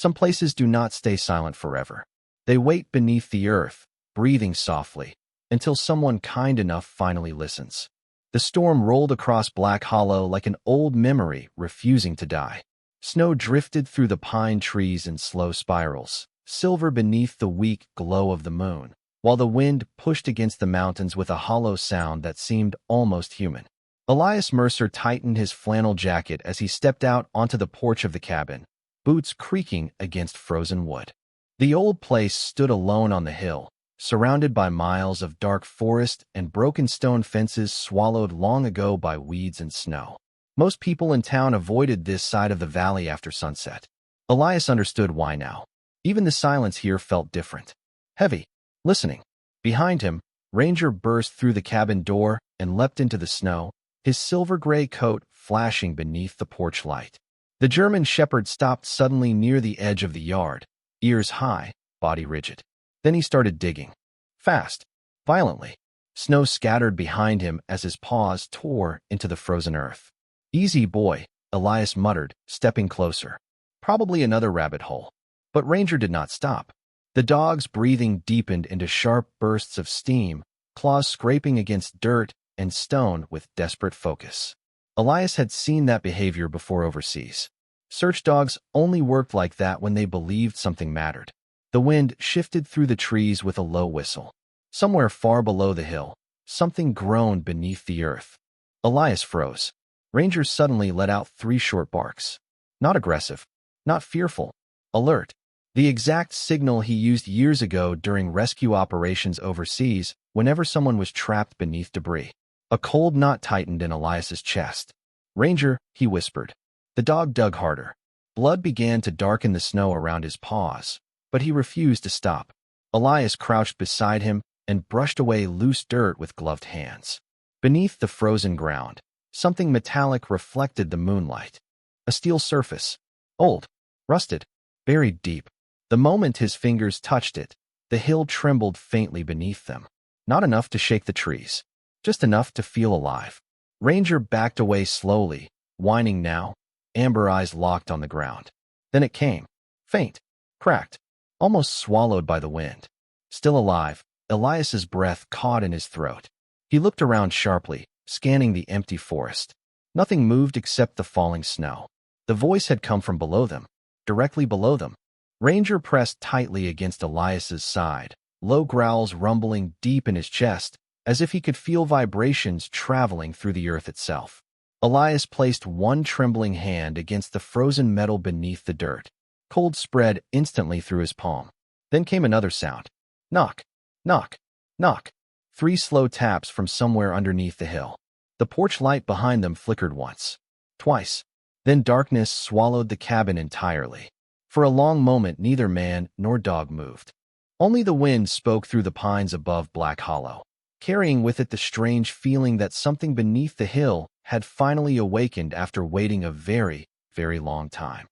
Some places do not stay silent forever. They wait beneath the earth, breathing softly, until someone kind enough finally listens. The storm rolled across Black Hollow like an old memory refusing to die. Snow drifted through the pine trees in slow spirals, silver beneath the weak glow of the moon, while the wind pushed against the mountains with a hollow sound that seemed almost human. Elias Mercer tightened his flannel jacket as he stepped out onto the porch of the cabin, boots creaking against frozen wood. The old place stood alone on the hill, surrounded by miles of dark forest and broken stone fences swallowed long ago by weeds and snow. Most people in town avoided this side of the valley after sunset. Elias understood why now. Even the silence here felt different. Heavy. Listening. Behind him, Ranger burst through the cabin door and leapt into the snow, his silver-gray coat flashing beneath the porch light. The German shepherd stopped suddenly near the edge of the yard, ears high, body rigid. Then he started digging. Fast. Violently. Snow scattered behind him as his paws tore into the frozen earth. "Easy, boy," Elias muttered, stepping closer. Probably another rabbit hole. But Ranger did not stop. The dog's breathing deepened into sharp bursts of steam, claws scraping against dirt and stone with desperate focus. Elias had seen that behavior before overseas. Search dogs only worked like that when they believed something mattered. The wind shifted through the trees with a low whistle. Somewhere far below the hill, something groaned beneath the earth. Elias froze. Ranger suddenly let out 3 short barks. Not aggressive, not fearful, alert. The exact signal he used years ago during rescue operations overseas whenever someone was trapped beneath debris. A cold knot tightened in Elias's chest. "Ranger," he whispered. The dog dug harder. Blood began to darken the snow around his paws, but he refused to stop. Elias crouched beside him and brushed away loose dirt with gloved hands. Beneath the frozen ground, something metallic reflected the moonlight. A steel surface. Old. Rusted. Buried deep. The moment his fingers touched it, the hill trembled faintly beneath them. Not enough to shake the trees. Just enough to feel alive. Ranger backed away slowly, whining now, amber eyes locked on the ground. Then it came. Faint. Cracked. Almost swallowed by the wind. Still alive, Elias's breath caught in his throat. He looked around sharply, scanning the empty forest. Nothing moved except the falling snow. The voice had come from below them, directly below them. Ranger pressed tightly against Elias's side, low growls rumbling deep in his chest, as if he could feel vibrations traveling through the earth itself. Elias placed one trembling hand against the frozen metal beneath the dirt. Cold spread instantly through his palm. Then came another sound. Knock, knock, knock. 3 slow taps from somewhere underneath the hill. The porch light behind them flickered once. Twice. Then darkness swallowed the cabin entirely. For a long moment neither man nor dog moved. Only the wind spoke through the pines above Black Hollow, carrying with it the strange feeling that something beneath the hill had finally awakened after waiting a very, very long time.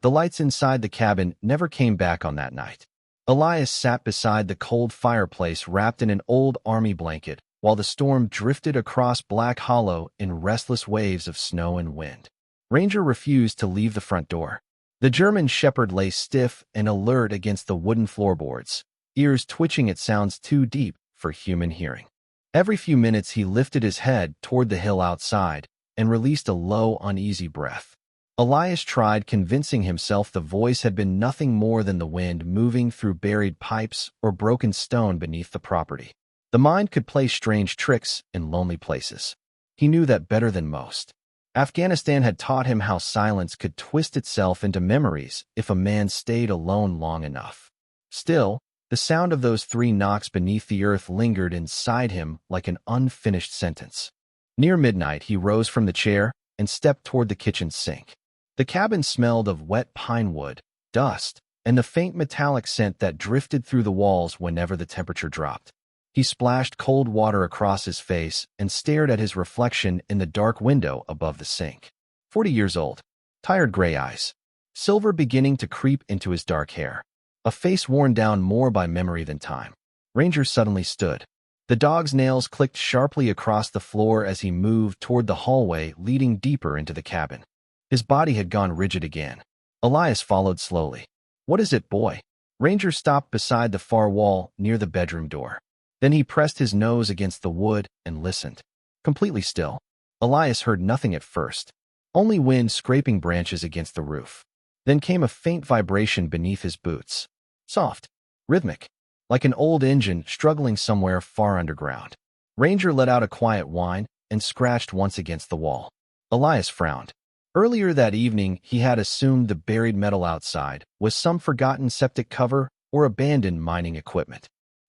The lights inside the cabin never came back on that night. Elias sat beside the cold fireplace wrapped in an old army blanket while the storm drifted across Black Hollow in restless waves of snow and wind. Ranger refused to leave the front door. The German shepherd lay stiff and alert against the wooden floorboards, ears twitching at sounds too deep for human hearing. Every few minutes he lifted his head toward the hill outside and released a low, uneasy breath. Elias tried convincing himself the voice had been nothing more than the wind moving through buried pipes or broken stone beneath the property. The mind could play strange tricks in lonely places. He knew that better than most. Afghanistan had taught him how silence could twist itself into memories if a man stayed alone long enough. Still, the sound of those 3 knocks beneath the earth lingered inside him like an unfinished sentence. Near midnight, he rose from the chair and stepped toward the kitchen sink. The cabin smelled of wet pine wood, dust, and the faint metallic scent that drifted through the walls whenever the temperature dropped. He splashed cold water across his face and stared at his reflection in the dark window above the sink. 40 years old, tired gray eyes, silver beginning to creep into his dark hair, a face worn down more by memory than time. Ranger suddenly stood. The dog's nails clicked sharply across the floor as he moved toward the hallway leading deeper into the cabin. His body had gone rigid again. Elias followed slowly. "What is it, boy?" Ranger stopped beside the far wall near the bedroom door. Then he pressed his nose against the wood and listened. Completely still. Elias heard nothing at first, only wind scraping branches against the roof. Then came a faint vibration beneath his boots. Soft, rhythmic, like an old engine struggling somewhere far underground. Ranger let out a quiet whine and scratched once against the wall. Elias frowned. Earlier that evening, he had assumed the buried metal outside was some forgotten septic cover or abandoned mining equipment.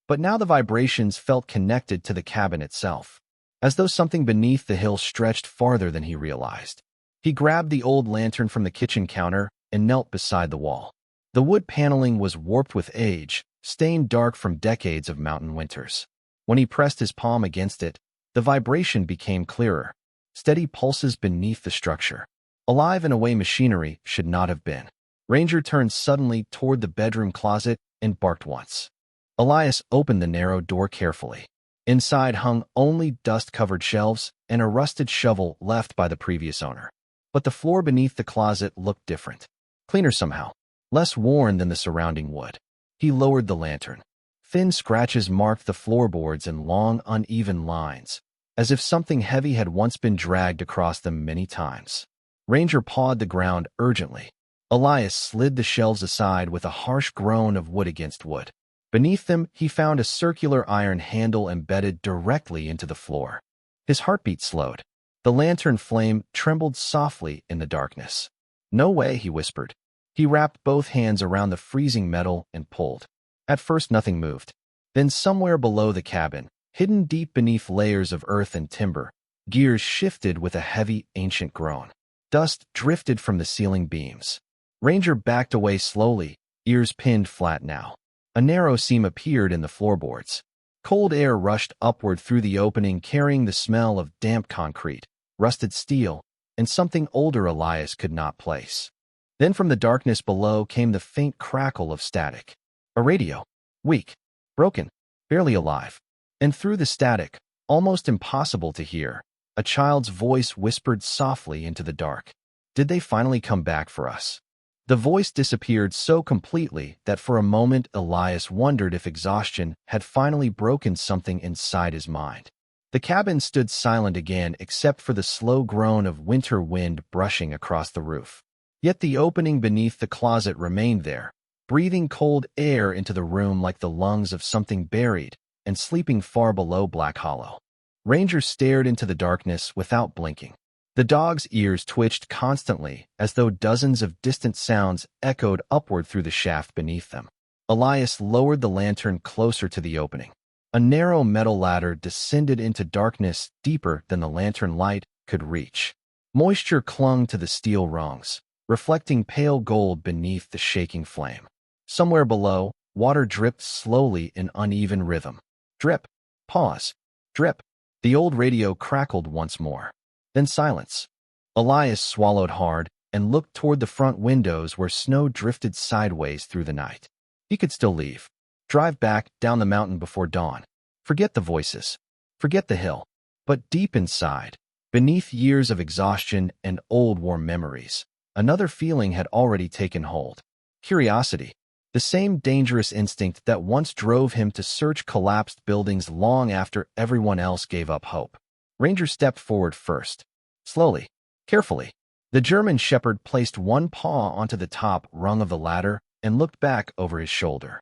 But now the vibrations felt connected to the cabin itself, as though something beneath the hill stretched farther than he realized. He grabbed the old lantern from the kitchen counter and knelt beside the wall. The wood paneling was warped with age, stained dark from decades of mountain winters. When he pressed his palm against it, the vibration became clearer, steady pulses beneath the structure. Alive in a way machinery should not have been. Ranger turned suddenly toward the bedroom closet and barked once. Elias opened the narrow door carefully. Inside hung only dust-covered shelves and a rusted shovel left by the previous owner. But the floor beneath the closet looked different. Cleaner somehow, less worn than the surrounding wood. He lowered the lantern. Thin scratches marked the floorboards in long, uneven lines, as if something heavy had once been dragged across them many times. Ranger pawed the ground urgently. Elias slid the shelves aside with a harsh groan of wood against wood. Beneath them, he found a circular iron handle embedded directly into the floor. His heartbeat slowed. The lantern flame trembled softly in the darkness. "No way," he whispered. He wrapped both hands around the freezing metal and pulled. At first nothing moved. Then somewhere below the cabin, hidden deep beneath layers of earth and timber, gears shifted with a heavy, ancient groan. Dust drifted from the ceiling beams. Ranger backed away slowly, ears pinned flat now. A narrow seam appeared in the floorboards. Cold air rushed upward through the opening, carrying the smell of damp concrete, rusted steel, and something older Elias could not place. Then from the darkness below came the faint crackle of static. A radio. Weak. Broken. Barely alive. And through the static, almost impossible to hear, a child's voice whispered softly into the dark. "Did they finally come back for us?" The voice disappeared so completely that for a moment Elias wondered if exhaustion had finally broken something inside his mind. The cabin stood silent again except for the slow groan of winter wind brushing across the roof. Yet the opening beneath the closet remained there, breathing cold air into the room like the lungs of something buried and sleeping far below Black Hollow. Ranger stared into the darkness without blinking. The dog's ears twitched constantly, as though dozens of distant sounds echoed upward through the shaft beneath them. Elias lowered the lantern closer to the opening. A narrow metal ladder descended into darkness deeper than the lantern light could reach. Moisture clung to the steel rungs, reflecting pale gold beneath the shaking flame. Somewhere below, water dripped slowly in uneven rhythm. Drip. Pause. Drip. The old radio crackled once more. Then silence. Elias swallowed hard and looked toward the front windows where snow drifted sideways through the night. He could still leave. Drive back down the mountain before dawn. Forget the voices. Forget the hill. But deep inside, beneath years of exhaustion and old warm memories, another feeling had already taken hold. Curiosity. The same dangerous instinct that once drove him to search collapsed buildings long after everyone else gave up hope. Ranger stepped forward first. Slowly, carefully. The German shepherd placed one paw onto the top rung of the ladder and looked back over his shoulder.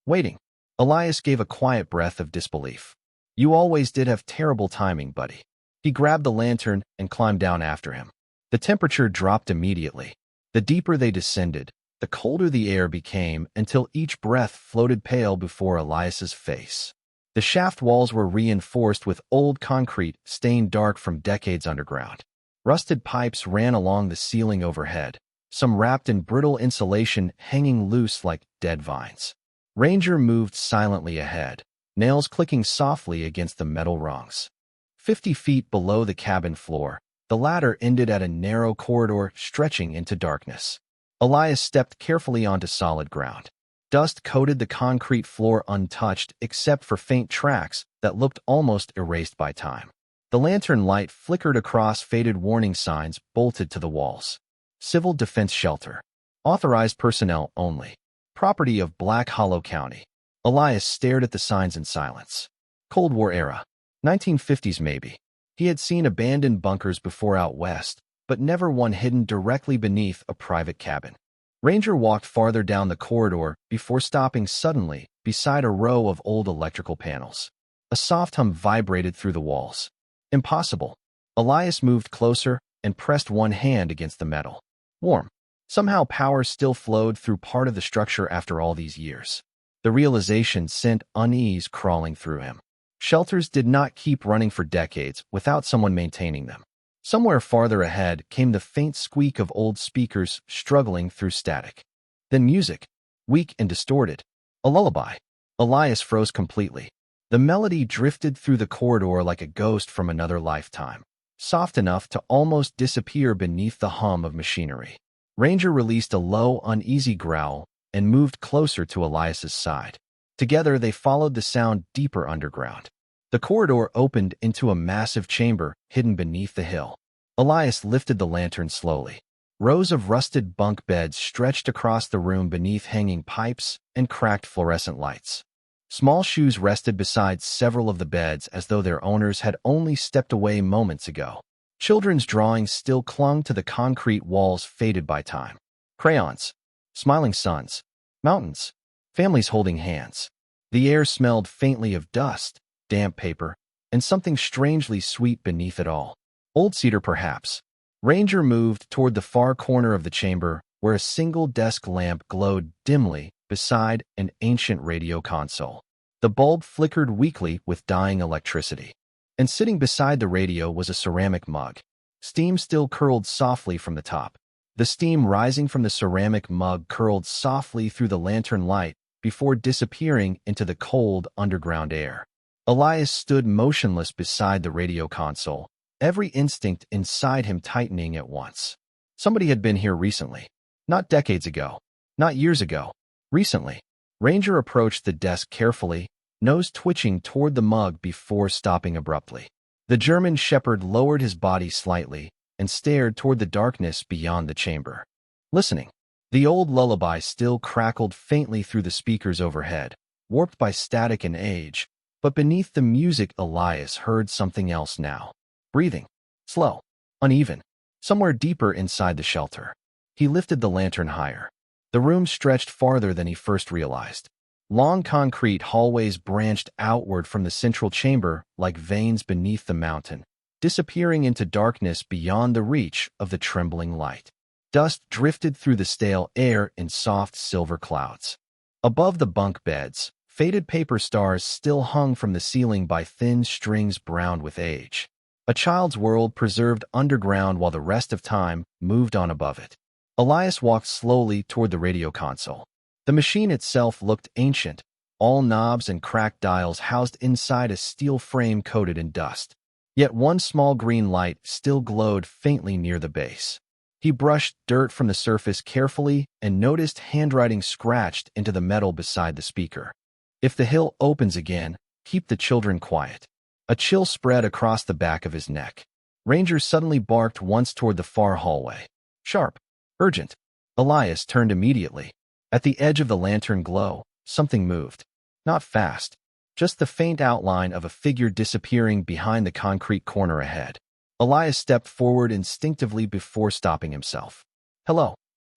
Waiting. Elias gave a quiet breath of disbelief. "You always did have terrible timing, buddy." He grabbed the lantern and climbed down after him. The temperature dropped immediately. The deeper they descended, the colder the air became until each breath floated pale before Elias's face. The shaft walls were reinforced with old concrete stained dark from decades underground. Rusted pipes ran along the ceiling overhead, some wrapped in brittle insulation hanging loose like dead vines. Ranger moved silently ahead, nails clicking softly against the metal rungs. 50 feet below the cabin floor, the ladder ended at a narrow corridor stretching into darkness. Elias stepped carefully onto solid ground. Dust coated the concrete floor untouched except for faint tracks that looked almost erased by time. The lantern light flickered across faded warning signs bolted to the walls. Civil Defense Shelter. Authorized personnel only. property of Black Hollow County. Elias stared at the signs in silence. Cold War era. 1950s maybe. He had seen abandoned bunkers before out west, but never one hidden directly beneath a private cabin. Ranger walked farther down the corridor before stopping suddenly beside a row of old electrical panels. A soft hum vibrated through the walls. Impossible. Elias moved closer and pressed one hand against the metal. Warm. Somehow power still flowed through part of the structure after all these years. The realization sent unease crawling through him. Shelters did not keep running for decades without someone maintaining them. Somewhere farther ahead came the faint squeak of old speakers struggling through static. Then music, weak and distorted. A lullaby. Elias froze completely. The melody drifted through the corridor like a ghost from another lifetime, soft enough to almost disappear beneath the hum of machinery. Ranger released a low, uneasy growl and moved closer to Elias's side. Together they followed the sound deeper underground. The corridor opened into a massive chamber hidden beneath the hill. Elias lifted the lantern slowly. Rows of rusted bunk beds stretched across the room beneath hanging pipes and cracked fluorescent lights. Small shoes rested beside several of the beds as though their owners had only stepped away moments ago. Children's drawings still clung to the concrete walls faded by time. Crayons, smiling suns, mountains, families holding hands. The air smelled faintly of dust, damp paper, and something strangely sweet beneath it all. Old cedar, perhaps. Ranger moved toward the far corner of the chamber where a single desk lamp glowed dimly beside an ancient radio console. The bulb flickered weakly with dying electricity. And sitting beside the radio was a ceramic mug. Steam still curled softly from the top. The steam rising from the ceramic mug curled softly through the lantern light before disappearing into the cold underground air. Elias stood motionless beside the radio console, every instinct inside him tightening at once. Somebody had been here recently. Not decades ago. Not years ago. Recently. Ranger approached the desk carefully, nose twitching toward the mug before stopping abruptly. The German shepherd lowered his body slightly and stared toward the darkness beyond the chamber. Listening. The old lullaby still crackled faintly through the speakers overhead, warped by static and age, but beneath the music Elias heard something else now. Breathing. Slow. Uneven. Somewhere deeper inside the shelter. He lifted the lantern higher. The room stretched farther than he first realized. Long concrete hallways branched outward from the central chamber like veins beneath the mountain, disappearing into darkness beyond the reach of the trembling light. Dust drifted through the stale air in soft silver clouds. Above the bunk beds, faded paper stars still hung from the ceiling by thin strings browned with age. A child's world preserved underground while the rest of time moved on above it. Elias walked slowly toward the radio console. The machine itself looked ancient, all knobs and cracked dials housed inside a steel frame coated in dust. Yet one small green light still glowed faintly near the base. He brushed dirt from the surface carefully and noticed handwriting scratched into the metal beside the speaker. If the hill opens again, keep the children quiet. A chill spread across the back of his neck. Ranger suddenly barked once toward the far hallway. Sharp. Urgent. Elias turned immediately. At the edge of the lantern glow, something moved. Not fast. Just the faint outline of a figure disappearing behind the concrete corner ahead. Elias stepped forward instinctively before stopping himself. Hello.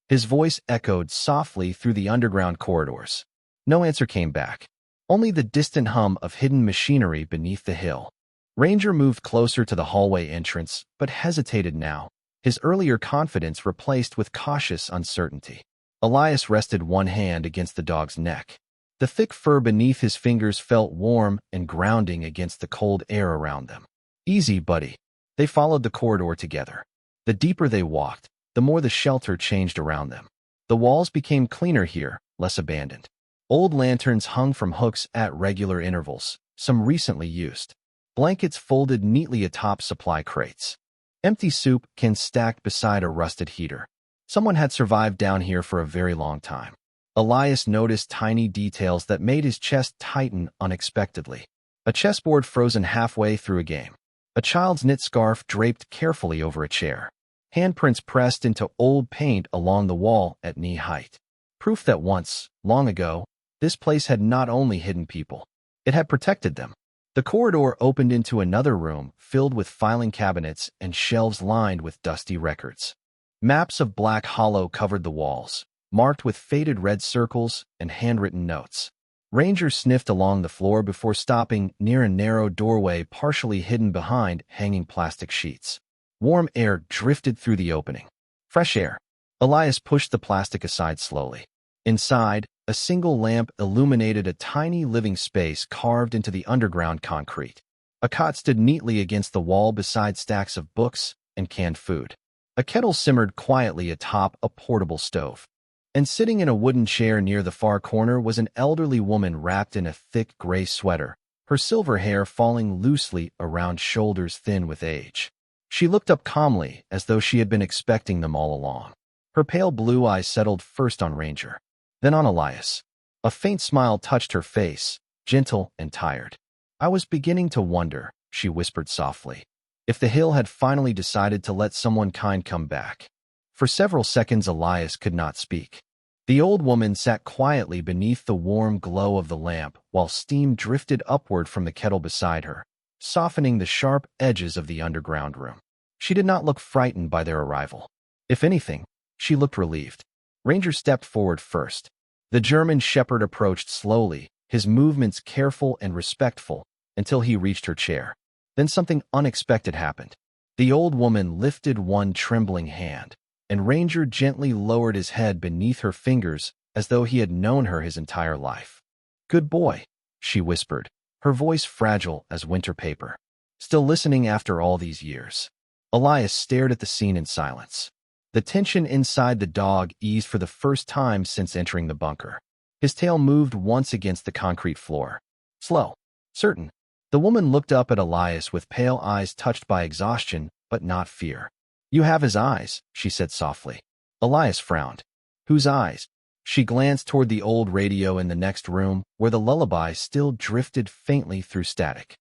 His voice echoed softly through the underground corridors. No answer came back. Only the distant hum of hidden machinery beneath the hill. Ranger moved closer to the hallway entrance, but hesitated now, his earlier confidence replaced with cautious uncertainty. Elias rested one hand against the dog's neck. The thick fur beneath his fingers felt warm and grounding against the cold air around them. Easy, buddy. They followed the corridor together. The deeper they walked, the more the shelter changed around them. The walls became cleaner here, less abandoned. Old lanterns hung from hooks at regular intervals, some recently used. Blankets folded neatly atop supply crates. Empty soup cans stacked beside a rusted heater. Someone had survived down here for a very long time. Elias noticed tiny details that made his chest tighten unexpectedly. A chessboard frozen halfway through a game. A child's knit scarf draped carefully over a chair. Handprints pressed into old paint along the wall at knee height. Proof that once, long ago, this place had not only hidden people, it had protected them. The corridor opened into another room filled with filing cabinets and shelves lined with dusty records. Maps of Black Hollow covered the walls, marked with faded red circles and handwritten notes. Ranger sniffed along the floor before stopping near a narrow doorway partially hidden behind hanging plastic sheets. Warm air drifted through the opening. Fresh air. Elias pushed the plastic aside slowly. Inside, a single lamp illuminated a tiny living space carved into the underground concrete. A cot stood neatly against the wall beside stacks of books and canned food. A kettle simmered quietly atop a portable stove. And sitting in a wooden chair near the far corner was an elderly woman wrapped in a thick gray sweater, her silver hair falling loosely around shoulders thin with age. She looked up calmly, as though she had been expecting them all along. Her pale blue eyes settled first on Ranger, then on Elias. A faint smile touched her face, gentle and tired. "I was beginning to wonder," she whispered softly, "if the hill had finally decided to let someone kind come back." For several seconds Elias could not speak. The old woman sat quietly beneath the warm glow of the lamp while steam drifted upward from the kettle beside her, softening the sharp edges of the underground room. She did not look frightened by their arrival. If anything, she looked relieved. Ranger stepped forward first. The German shepherd approached slowly, his movements careful and respectful, until he reached her chair. Then something unexpected happened. The old woman lifted one trembling hand, and Ranger gently lowered his head beneath her fingers as though he had known her his entire life. "Good boy," she whispered, her voice fragile as winter paper. Still listening after all these years. Elias stared at the scene in silence. The tension inside the dog eased for the first time since entering the bunker. His tail moved once against the concrete floor. Slow, certain. The woman looked up at Elias with pale eyes touched by exhaustion, but not fear. "You have his eyes," she said softly. Elias frowned. "Whose eyes?" She glanced toward the old radio in the next room, where the lullaby still drifted faintly through static.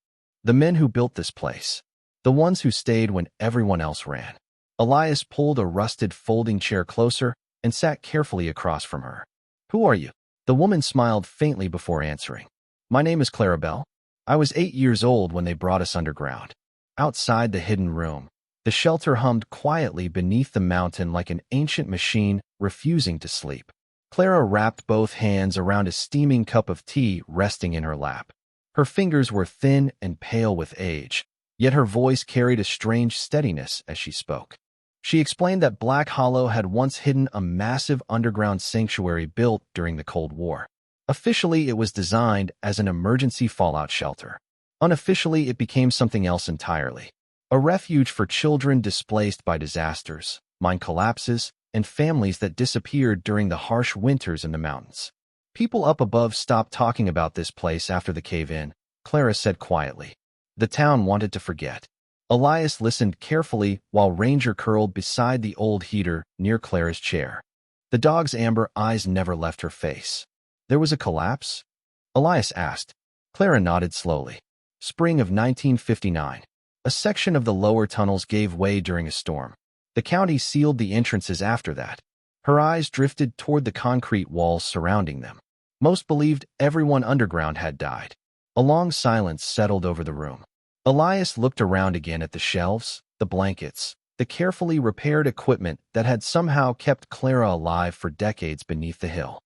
"The men who built this place. The ones who stayed when everyone else ran." Elias pulled a rusted folding chair closer and sat carefully across from her. "Who are you?" The woman smiled faintly before answering. "My name is Clarabelle. I was 8 years old when they brought us underground." Outside the hidden room, the shelter hummed quietly beneath the mountain like an ancient machine refusing to sleep. Clara wrapped both hands around a steaming cup of tea resting in her lap. Her fingers were thin and pale with age, yet her voice carried a strange steadiness as she spoke. She explained that Black Hollow had once hidden a massive underground sanctuary built during the Cold War. Officially, it was designed as an emergency fallout shelter. Unofficially, it became something else entirely. A refuge for children displaced by disasters, mine collapses, and families that disappeared during the harsh winters in the mountains. "People up above stopped talking about this place after the cave-in," Clara said quietly. "The town wanted to forget." Elias listened carefully while Ranger curled beside the old heater near Clara's chair. The dog's amber eyes never left her face. "There was a collapse?" Elias asked. Clara nodded slowly. "Spring of 1959. A section of the lower tunnels gave way during a storm. The county sealed the entrances after that." Her eyes drifted toward the concrete walls surrounding them. Most believed everyone underground had died. A long silence settled over the room. Elias looked around again at the shelves, the blankets, the carefully repaired equipment that had somehow kept Clara alive for decades beneath the hill.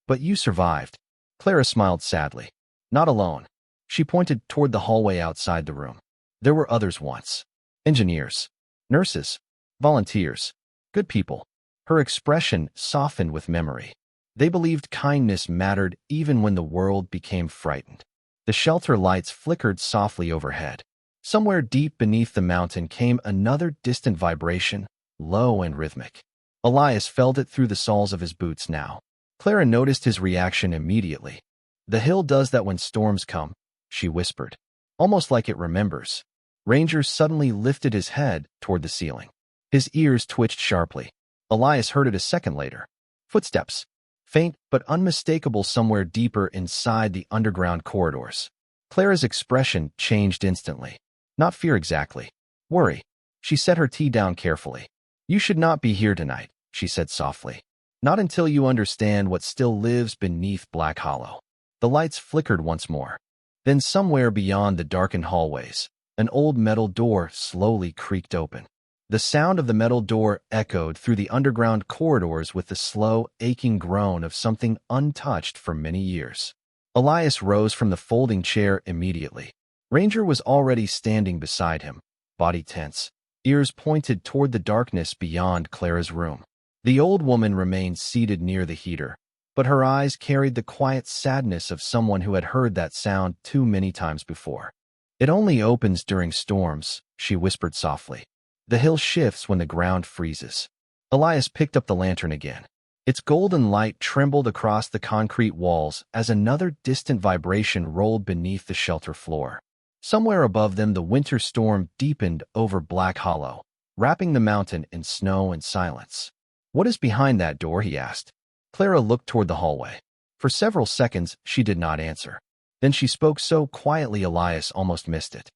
"But you survived." Clara smiled sadly. "Not alone." She pointed toward the hallway outside the room. "There were others once. Engineers, nurses, volunteers, good people." Her expression softened with memory. They believed kindness mattered even when the world became frightened. The shelter lights flickered softly overhead. Somewhere deep beneath the mountain came another distant vibration, low and rhythmic. Elias felt it through the soles of his boots now. Clara noticed his reaction immediately. "The hill does that when storms come," she whispered, almost like it remembers. Ranger suddenly lifted his head toward the ceiling. His ears twitched sharply. Elias heard it a second later. Footsteps, faint but unmistakable somewhere deeper inside the underground corridors. Clara's expression changed instantly. Not fear exactly. Worry. She set her tea down carefully. "You should not be here tonight," she said softly. Not until you understand what still lives beneath Black Hollow. The lights flickered once more. Then somewhere beyond the darkened hallways, an old metal door slowly creaked open. The sound of the metal door echoed through the underground corridors with the slow, aching groan of something untouched for many years. Elias rose from the folding chair immediately. Ranger was already standing beside him, body tense, ears pointed toward the darkness beyond Clara's room. The old woman remained seated near the heater, but her eyes carried the quiet sadness of someone who had heard that sound too many times before. "It only opens during storms," she whispered softly. "The hill shifts when the ground freezes." Elias picked up the lantern again. Its golden light trembled across the concrete walls as another distant vibration rolled beneath the shelter floor. Somewhere above them, the winter storm deepened over Black Hollow, wrapping the mountain in snow and silence. "What is behind that door?" he asked. Clara looked toward the hallway. For several seconds, she did not answer. Then she spoke so quietly Elias almost missed it.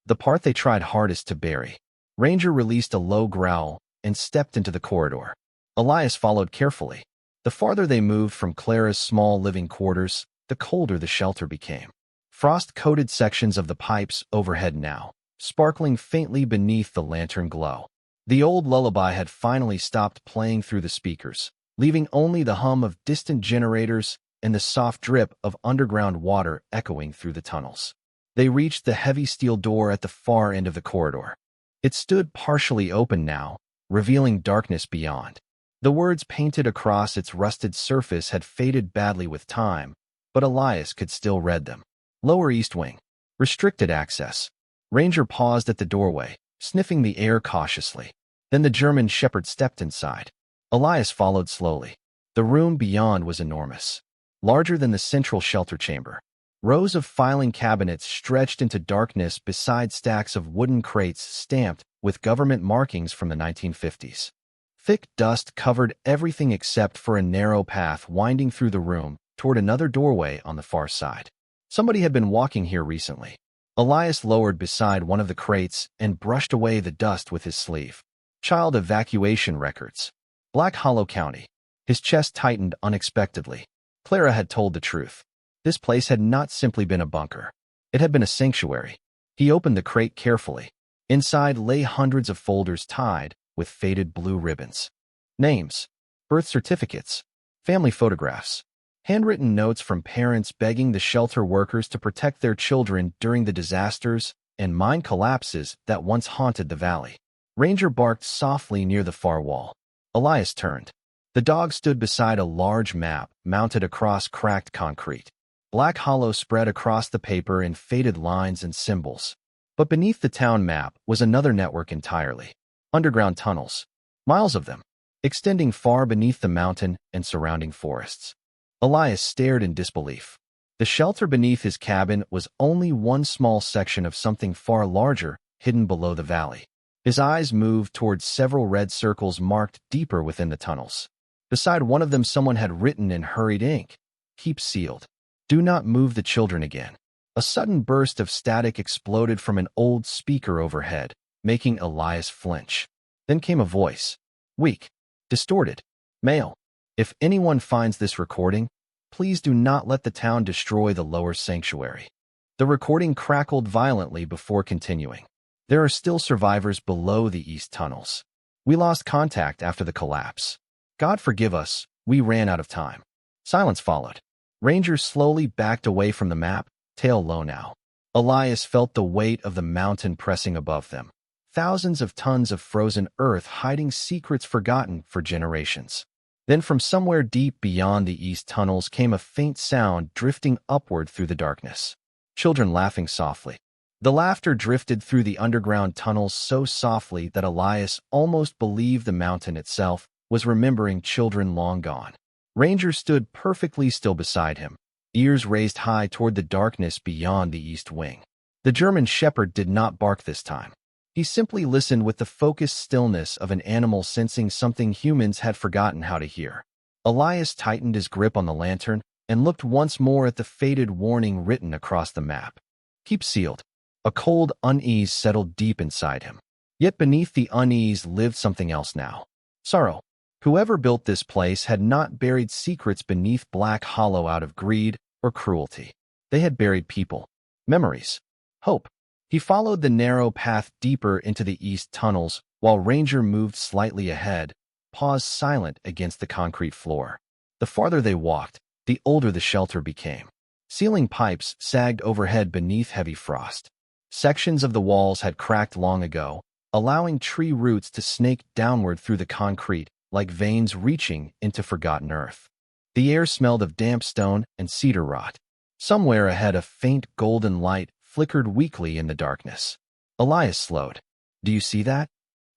"The part they tried hardest to bury." Ranger released a low growl and stepped into the corridor. Elias followed carefully. The farther they moved from Clara's small living quarters, the colder the shelter became. Frost-coated sections of the pipes overhead now, sparkling faintly beneath the lantern glow. The old lullaby had finally stopped playing through the speakers, leaving only the hum of distant generators and the soft drip of underground water echoing through the tunnels. They reached the heavy steel door at the far end of the corridor. It stood partially open now, revealing darkness beyond. The words painted across its rusted surface had faded badly with time, but Elias could still read them. "Lower East Wing. Restricted access." Ranger paused at the doorway, sniffing the air cautiously. Then the German shepherd stepped inside. Elias followed slowly. The room beyond was enormous, larger than the central shelter chamber. Rows of filing cabinets stretched into darkness beside stacks of wooden crates stamped with government markings from the 1950s. Thick dust covered everything except for a narrow path winding through the room toward another doorway on the far side. Somebody had been walking here recently. Elias lowered beside one of the crates and brushed away the dust with his sleeve. "Child evacuation records. Black Hollow County." His chest tightened unexpectedly. Clara had told the truth. This place had not simply been a bunker. It had been a sanctuary. He opened the crate carefully. Inside lay hundreds of folders tied with faded blue ribbons. Names, birth certificates, family photographs, handwritten notes from parents begging the shelter workers to protect their children during the disasters and mine collapses that once haunted the valley. Ranger barked softly near the far wall. Elias turned. The dog stood beside a large map mounted across cracked concrete. Black Hollow spread across the paper in faded lines and symbols. But beneath the town map was another network entirely. Underground tunnels. Miles of them, extending far beneath the mountain and surrounding forests. Elias stared in disbelief. The shelter beneath his cabin was only one small section of something far larger hidden below the valley. His eyes moved towards several red circles marked deeper within the tunnels. Beside one of them someone had written in hurried ink, "Keep sealed. Do not move the children again." A sudden burst of static exploded from an old speaker overhead, making Elias flinch. Then came a voice. Weak. Distorted. Male. "If anyone finds this recording, please do not let the town destroy the lower sanctuary." The recording crackled violently before continuing. "There are still survivors below the east tunnels. We lost contact after the collapse. God forgive us, we ran out of time." Silence followed. Ranger slowly backed away from the map, tail low now. Elias felt the weight of the mountain pressing above them. Thousands of tons of frozen earth hiding secrets forgotten for generations. Then from somewhere deep beyond the east tunnels came a faint sound drifting upward through the darkness. Children laughing softly. The laughter drifted through the underground tunnels so softly that Elias almost believed the mountain itself was remembering children long gone. Ranger stood perfectly still beside him, ears raised high toward the darkness beyond the east wing. The German shepherd did not bark this time. He simply listened with the focused stillness of an animal sensing something humans had forgotten how to hear. Elias tightened his grip on the lantern and looked once more at the faded warning written across the map. "Keep sealed." A cold unease settled deep inside him. Yet beneath the unease lived something else now. Sorrow. Whoever built this place had not buried secrets beneath Black Hollow out of greed or cruelty. They had buried people, memories, hope. He followed the narrow path deeper into the east tunnels while Ranger moved slightly ahead, paused silent against the concrete floor. The farther they walked, the older the shelter became. Ceiling pipes sagged overhead beneath heavy frost. Sections of the walls had cracked long ago, allowing tree roots to snake downward through the concrete like veins reaching into forgotten earth. The air smelled of damp stone and cedar rot. Somewhere ahead, a faint golden light flickered weakly in the darkness. Elias slowed. "Do you see that?"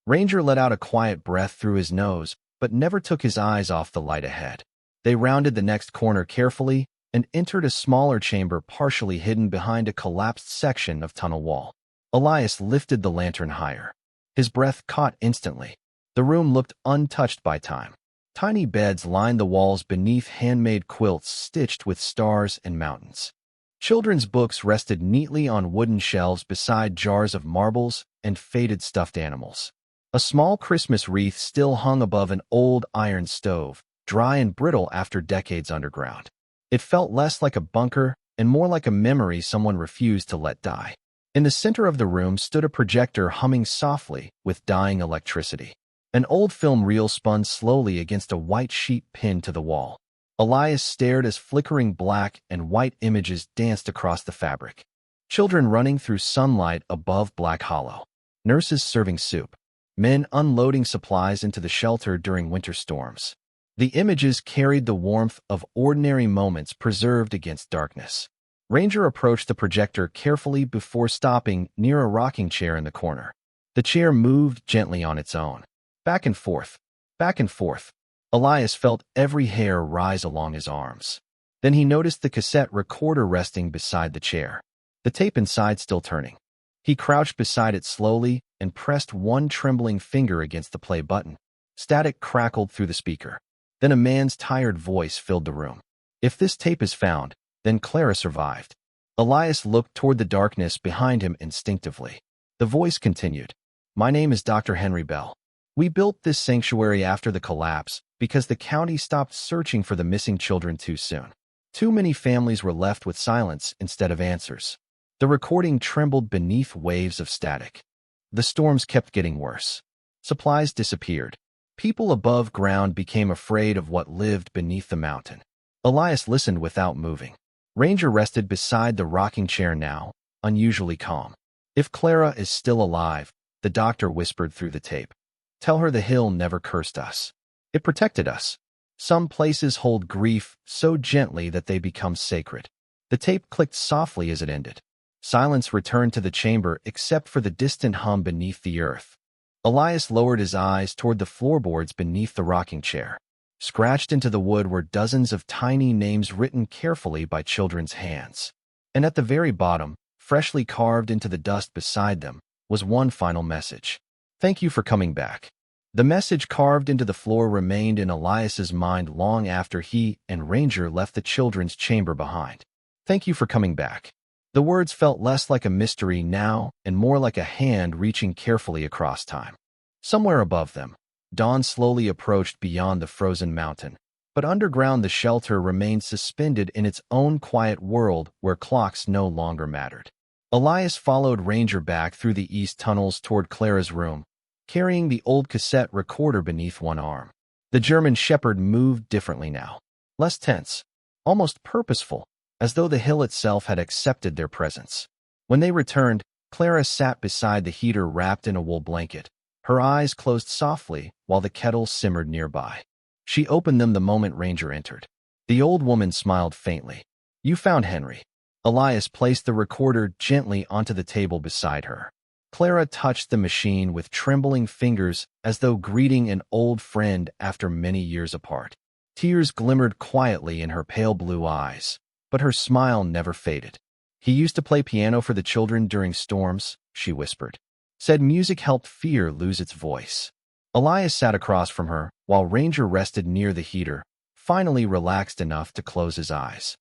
Ranger let out a quiet breath through his nose, but never took his eyes off the light ahead. They rounded the next corner carefully and entered a smaller chamber partially hidden behind a collapsed section of tunnel wall. Elias lifted the lantern higher. His breath caught instantly. The room looked untouched by time. Tiny beds lined the walls beneath handmade quilts stitched with stars and mountains. Children's books rested neatly on wooden shelves beside jars of marbles and faded stuffed animals. A small Christmas wreath still hung above an old iron stove, dry and brittle after decades underground. It felt less like a bunker and more like a memory someone refused to let die. In the center of the room stood a projector humming softly with dying electricity. An old film reel spun slowly against a white sheet pinned to the wall. Elias stared as flickering black and white images danced across the fabric. Children running through sunlight above Black Hollow. Nurses serving soup. Men unloading supplies into the shelter during winter storms. The images carried the warmth of ordinary moments preserved against darkness. Ranger approached the projector carefully before stopping near a rocking chair in the corner. The chair moved gently on its own. Back and forth, back and forth. Elias felt every hair rise along his arms. Then he noticed the cassette recorder resting beside the chair, the tape inside still turning. He crouched beside it slowly and pressed one trembling finger against the play button. Static crackled through the speaker. Then a man's tired voice filled the room. "If this tape is found, then Clara survived." Elias looked toward the darkness behind him instinctively. The voice continued. "My name is Dr. Henry Bell. We built this sanctuary after the collapse because the county stopped searching for the missing children too soon. Too many families were left with silence instead of answers." The recording trembled beneath waves of static. The storms kept getting worse. Supplies disappeared. People above ground became afraid of what lived beneath the mountain. Elias listened without moving. Ranger rested beside the rocking chair now, unusually calm. "If Clara is still alive," the doctor whispered through the tape, "tell her the hill never cursed us. It protected us. Some places hold grief so gently that they become sacred." The tape clicked softly as it ended. Silence returned to the chamber except for the distant hum beneath the earth. Elias lowered his eyes toward the floorboards beneath the rocking chair. Scratched into the wood were dozens of tiny names written carefully by children's hands. And at the very bottom, freshly carved into the dust beside them, was one final message. "Thank you for coming back." The message carved into the floor remained in Elias's mind long after he and Ranger left the children's chamber behind. "Thank you for coming back." The words felt less like a mystery now and more like a hand reaching carefully across time. Somewhere above them, dawn slowly approached beyond the frozen mountain, but underground the shelter remained suspended in its own quiet world where clocks no longer mattered. Elias followed Ranger back through the east tunnels toward Clara's room, carrying the old cassette recorder beneath one arm. The German shepherd moved differently now, less tense, almost purposeful, as though the hill itself had accepted their presence. When they returned, Clara sat beside the heater wrapped in a wool blanket, her eyes closed softly while the kettle simmered nearby. She opened them the moment Ranger entered. The old woman smiled faintly. "You found Henry." Elias placed the recorder gently onto the table beside her. Clara touched the machine with trembling fingers as though greeting an old friend after many years apart. Tears glimmered quietly in her pale blue eyes, but her smile never faded. "He used to play piano for the children during storms," she whispered. Said music helped fear lose its voice. Elias sat across from her, while Ranger rested near the heater, finally relaxed enough to close his eyes.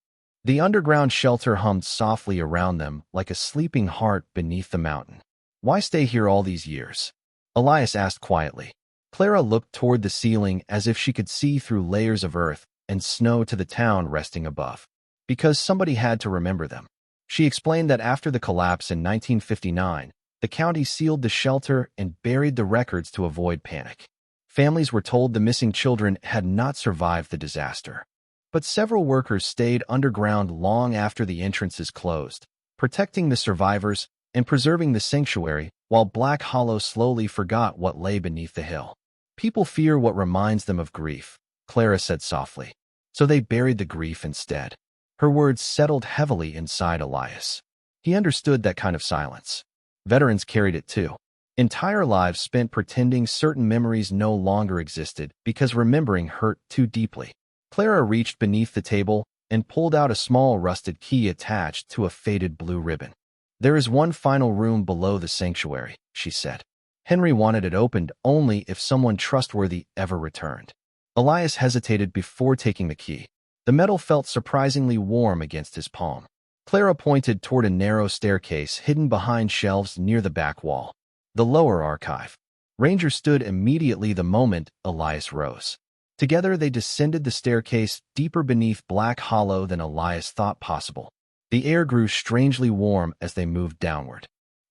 The underground shelter hummed softly around them like a sleeping heart beneath the mountain. "Why stay here all these years?" Elias asked quietly. Clara looked toward the ceiling as if she could see through layers of earth and snow to the town resting above. Because somebody had to remember them. She explained that after the collapse in 1959, the county sealed the shelter and buried the records to avoid panic. Families were told the missing children had not survived the disaster. But several workers stayed underground long after the entrances closed, protecting the survivors and preserving the sanctuary, while Black Hollow slowly forgot what lay beneath the hill. People fear what reminds them of grief, Clara said softly. So they buried the grief instead. Her words settled heavily inside Elias. He understood that kind of silence. Veterans carried it too. Entire lives spent pretending certain memories no longer existed because remembering hurt too deeply. Clara reached beneath the table and pulled out a small rusted key attached to a faded blue ribbon. There is one final room below the sanctuary, she said. Henry wanted it opened only if someone trustworthy ever returned. Elias hesitated before taking the key. The metal felt surprisingly warm against his palm. Clara pointed toward a narrow staircase hidden behind shelves near the back wall. The lower archive. Ranger stood immediately the moment Elias rose. Together they descended the staircase deeper beneath Black Hollow than Elias thought possible. The air grew strangely warm as they moved downward.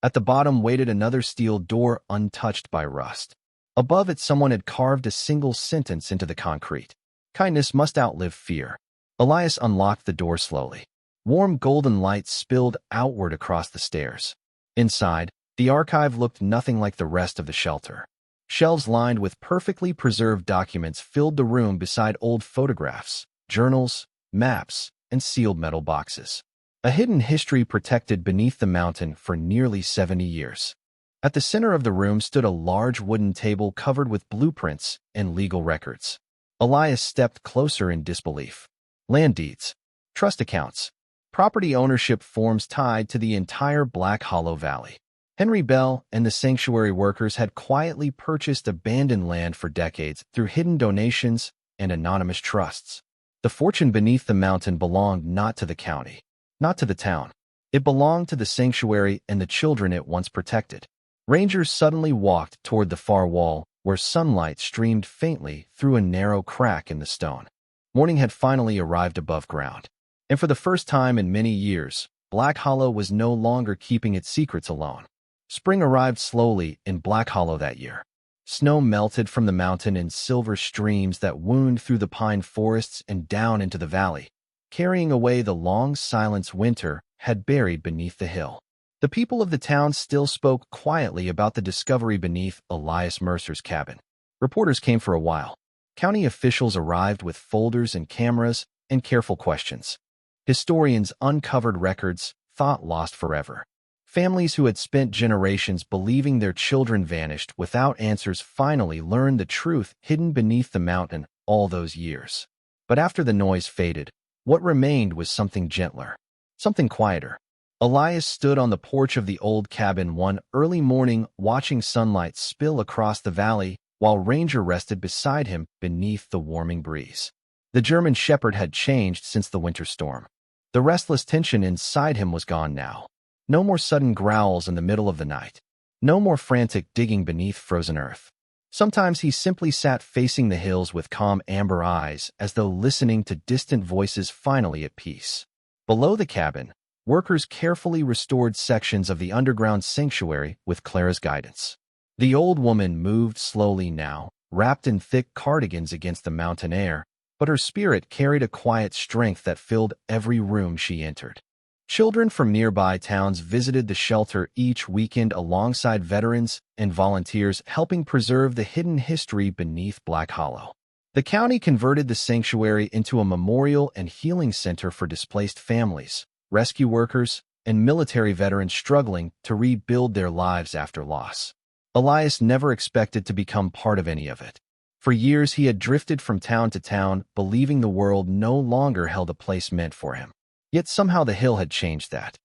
At the bottom waited another steel door untouched by rust. Above it someone had carved a single sentence into the concrete. Kindness must outlive fear. Elias unlocked the door slowly. Warm golden light spilled outward across the stairs. Inside, the archive looked nothing like the rest of the shelter. Shelves lined with perfectly preserved documents filled the room beside old photographs, journals, maps, and sealed metal boxes. A hidden history protected beneath the mountain for nearly 70 years. At the center of the room stood a large wooden table covered with blueprints and legal records. Elias stepped closer in disbelief. Land deeds, trust accounts, property ownership forms tied to the entire Black Hollow Valley. Henry Bell and the sanctuary workers had quietly purchased abandoned land for decades through hidden donations and anonymous trusts. The fortune beneath the mountain belonged not to the county, not to the town. It belonged to the sanctuary and the children it once protected. Ranger suddenly walked toward the far wall, where sunlight streamed faintly through a narrow crack in the stone. Morning had finally arrived above ground. And for the first time in many years, Black Hollow was no longer keeping its secrets alone. Spring arrived slowly in Black Hollow that year. Snow melted from the mountain in silver streams that wound through the pine forests and down into the valley, carrying away the long silence winter had buried beneath the hill. The people of the town still spoke quietly about the discovery beneath Elias Mercer's cabin. Reporters came for a while. County officials arrived with folders and cameras and careful questions. Historians uncovered records, thought lost forever. Families who had spent generations believing their children vanished without answers finally learned the truth hidden beneath the mountain all those years. But after the noise faded, what remained was something gentler, something quieter. Elias stood on the porch of the old cabin one early morning watching sunlight spill across the valley while Ranger rested beside him beneath the warming breeze. The German shepherd had changed since the winter storm. The restless tension inside him was gone now. No more sudden growls in the middle of the night. No more frantic digging beneath frozen earth. Sometimes he simply sat facing the hills with calm amber eyes as though listening to distant voices finally at peace. Below the cabin, workers carefully restored sections of the underground sanctuary with Clara's guidance. The old woman moved slowly now, wrapped in thick cardigans against the mountain air, but her spirit carried a quiet strength that filled every room she entered. Children from nearby towns visited the shelter each weekend alongside veterans and volunteers helping preserve the hidden history beneath Black Hollow. The county converted the sanctuary into a memorial and healing center for displaced families, rescue workers, and military veterans struggling to rebuild their lives after loss. Elias never expected to become part of any of it. For years he had drifted from town to town, believing the world no longer held a place meant for him. Yet somehow the hill had changed that.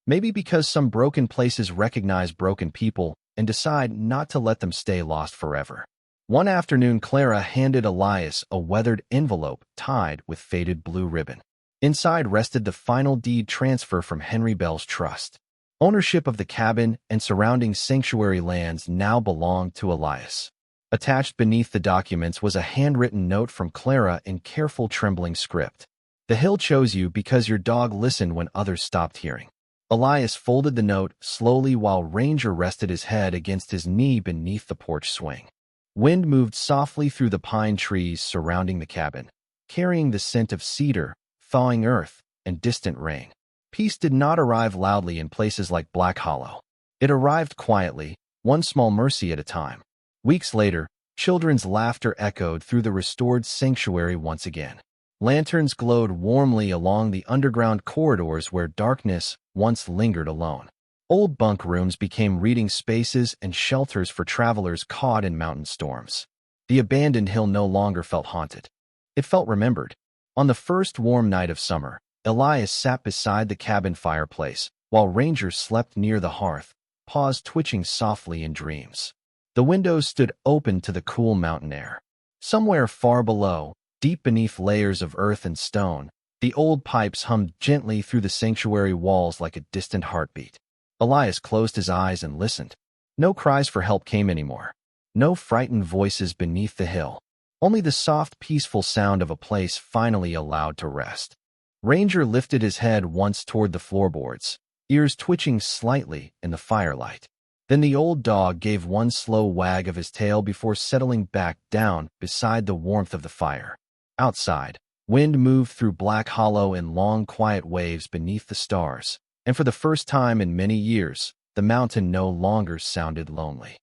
Maybe because some broken places recognize broken people and decide not to let them stay lost forever. One afternoon, Clara handed Elias a weathered envelope tied with faded blue ribbon. Inside rested the final deed transfer from Henry Bell's trust. Ownership of the cabin and surrounding sanctuary lands now belonged to Elias. Attached beneath the documents was a handwritten note from Clara in careful, trembling script. The hill chose you because your dog listened when others stopped hearing. Elias folded the note slowly while Ranger rested his head against his knee beneath the porch swing. Wind moved softly through the pine trees surrounding the cabin, carrying the scent of cedar, thawing earth, and distant rain. Peace did not arrive loudly in places like Black Hollow. It arrived quietly, one small mercy at a time. Weeks later, children's laughter echoed through the restored sanctuary once again. Lanterns glowed warmly along the underground corridors where darkness once lingered alone. Old bunk rooms became reading spaces and shelters for travelers caught in mountain storms. The abandoned hill no longer felt haunted. It felt remembered. On the first warm night of summer, Elias sat beside the cabin fireplace, while Ranger slept near the hearth, paws twitching softly in dreams. The windows stood open to the cool mountain air. Somewhere far below, deep beneath layers of earth and stone, the old pipes hummed gently through the sanctuary walls like a distant heartbeat. Elias closed his eyes and listened. No cries for help came anymore. No frightened voices beneath the hill. Only the soft, peaceful sound of a place finally allowed to rest. Ranger lifted his head once toward the floorboards, ears twitching slightly in the firelight. Then the old dog gave one slow wag of his tail before settling back down beside the warmth of the fire. Outside, wind moved through Black Hollow in long, quiet waves beneath the stars, and for the first time in many years, the mountain no longer sounded lonely.